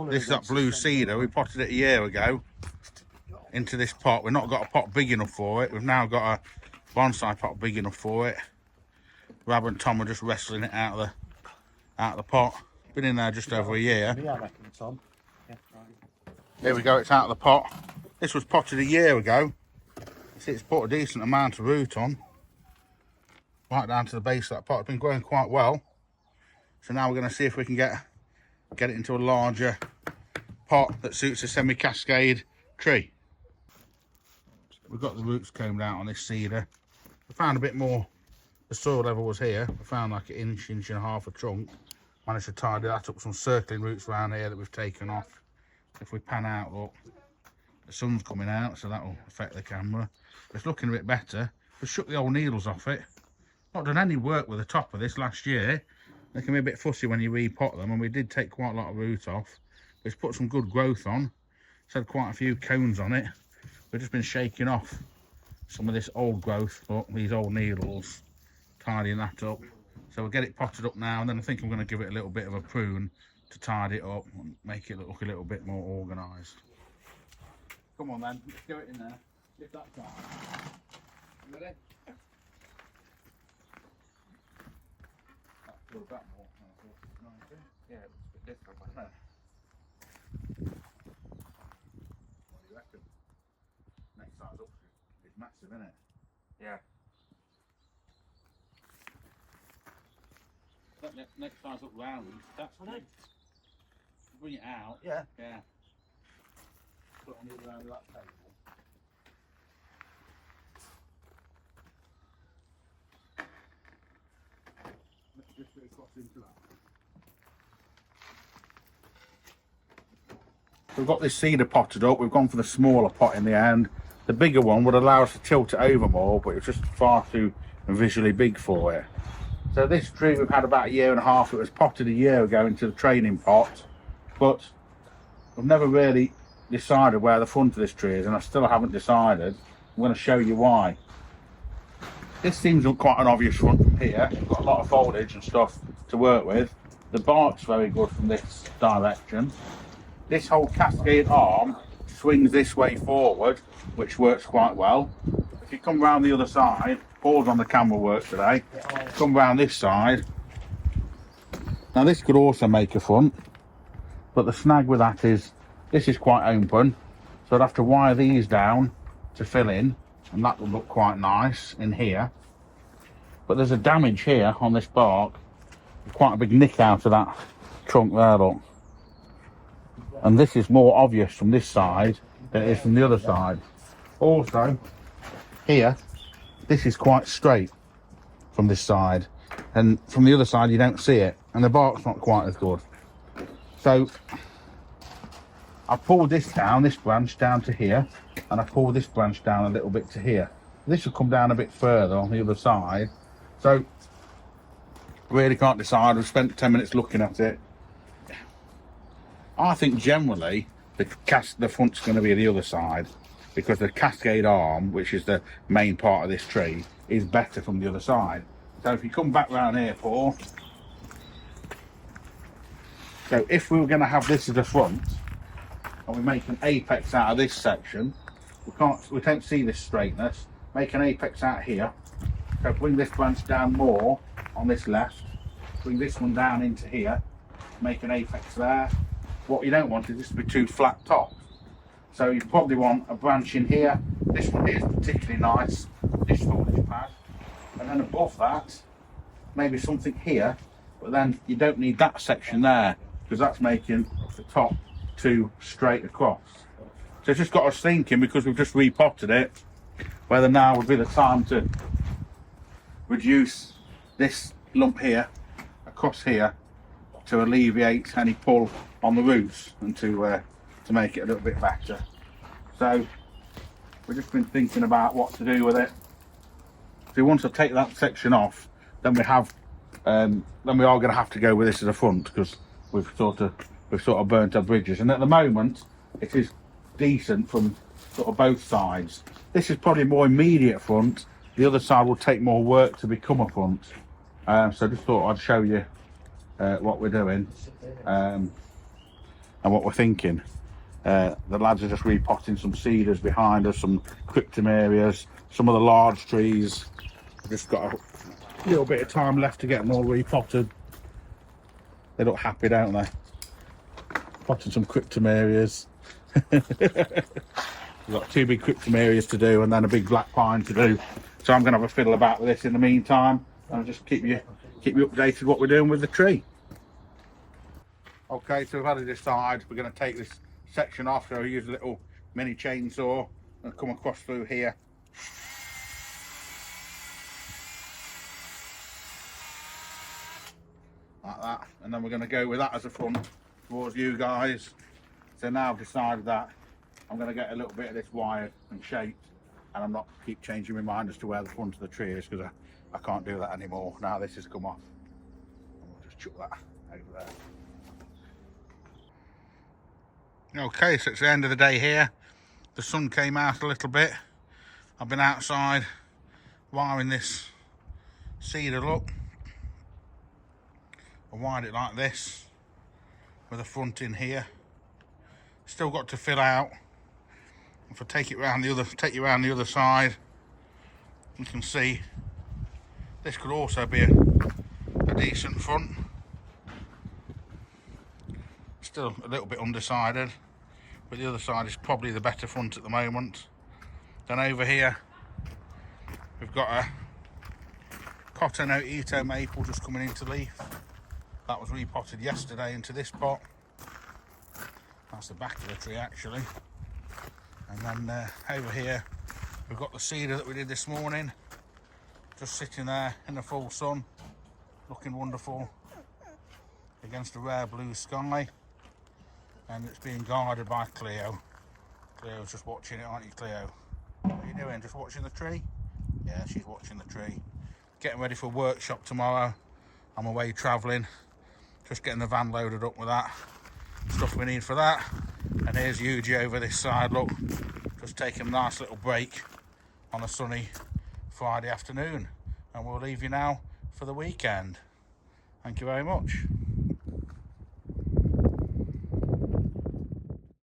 This is that blue cedar. We potted it a year ago into this pot. We've not got a pot big enough for it. We've now got a bonsai pot big enough for it. Rab and Tom are just wrestling it out of the pot. Been in there just over a year. Here we go, it's out of the pot. This was potted a year ago. See, it's put a decent amount of root on. Right down to the base of that pot. It's been growing quite well. So now we're going to see if we can get it into a larger pot that suits a semi-cascade tree. We've got the roots combed out on this cedar. We found a bit more, the soil level was here. We found like an inch and a half of trunk. Managed to tidy that up, some circling roots around here that we've taken off. If we pan out, look, the sun's coming out, so that will affect the camera. It's looking a bit better. We shook the old needles off it. Not done any work with the top of this last year. They can be a bit fussy when you repot them, and we did take quite a lot of root off. It's put some good growth on. It's had quite a few cones on it. We've just been shaking off some of this old growth, look, these old needles, tidying that up. So we'll get it potted up now, and then I think I'm going to give it a little bit of a prune to tidy it up and make it look a little bit more organised. Come on then, let's get it in there. If that's right. You ready? That feels that more. Yeah, it's a bit different, isn't it? What do you reckon? Next size up is massive, isn't it? Yeah. Next size up round, that's good. Bring it out. Yeah. Yeah. Put it on the other end of that table. Let's just go across into that. We've got this cedar potted up. We've gone for the smaller pot in the end. The bigger one would allow us to tilt it over more, but it's just far too visually big for it. So this tree we've had about a year and a half. It was potted a year ago into the training pot, but we've never really decided where the front of this tree is, and I still haven't decided. I'm going to show you why. This seems quite an obvious front from here. It's got a lot of foliage and stuff to work with. The bark's very good from this direction. This whole cascade arm swings this way forward, which works quite well. If you come round the other side, Paul's on the camera work today. Come round this side. Now this could also make a front, but the snag with that is this is quite open, so I'd have to wire these down to fill in, and that would look quite nice in here. But there's a damage here on this bark, quite a big nick out of that trunk there, look. And this is more obvious from this side than it is from the other side. Also, here, this is quite straight from this side, and from the other side you don't see it, and the bark's not quite as good. So I pulled this down, this branch down to here, and I pulled this branch down a little bit to here. This will come down a bit further on the other side. So really can't decide. We've spent 10 minutes looking at it. I think generally the front's going to be the other side, because the cascade arm, which is the main part of this tree, is better from the other side. So if you come back round here, Paul. So if we were going to have this as a front, and we make an apex out of this section, we can't see this straightness. Make an apex out here. So bring this branch down more on this left. Bring this one down into here. Make an apex there. What you don't want is this to be too flat top. So you probably want a branch in here. This one here is particularly nice, this foliage pad. And then above that, maybe something here, but then you don't need that section there, because that's making the top too straight across. So it's just got us thinking, because we've just repotted it, whether now would be the time to reduce this lump here, across here, to alleviate any pull on the roots and to make it a little bit better. So we've just been thinking about what to do with it. If we want to take that section off, then we are going to have to go with this as a front, because we've sort of burnt our bridges. And at the moment, it is decent from sort of both sides. This is probably more immediate front. The other side will take more work to become a front. So just thought I'd show you what we're doing. and what we're thinking. The lads are just repotting some cedars behind us, some cryptomerias, some of the large trees. We've just got a little bit of time left to get them all repotted. They look happy, don't they? Potting some cryptomerias. We've got 2 big cryptomerias to do and then a big black pine to do. So I'm going to have a fiddle about with this in the meantime, and I'll just keep you updated what we're doing with the tree. Okay, so we've had to decide. We're going to take this section off, so we use a little mini chainsaw and come across through here. Like that, and then we're going to go with that as a front towards you guys. So now I've decided that I'm going to get a little bit of this wired and shaped, and I'm not keep changing my mind as to where the front of the tree is, because I can't do that anymore. Now this has come off. We'll just chuck that over there. Okay, so it's the end of the day here. The sun came out a little bit. I've been outside wiring this cedar look. I wired it like this with a front in here. Still got to fill out. If I take you around the other side, you can see this could also be a decent front. Still a little bit undecided, but the other side is probably the better front at the moment. Then over here we've got a cotton Ito maple just coming into leaf. That was repotted yesterday into this pot. That's the back of the tree actually. And then over here we've got the cedar that we did this morning, just sitting there in the full sun, looking wonderful against a rare blue sky. And it's being guarded by Cleo. Cleo's just watching it, aren't you, Cleo? What are you doing? Just watching the tree? Yeah, she's watching the tree. Getting ready for workshop tomorrow. I'm away travelling. Just getting the van loaded up with that stuff we need for that. And here's Yuji over this side, look. Just taking a nice little break on a sunny Friday afternoon. And we'll leave you now for the weekend. Thank you very much.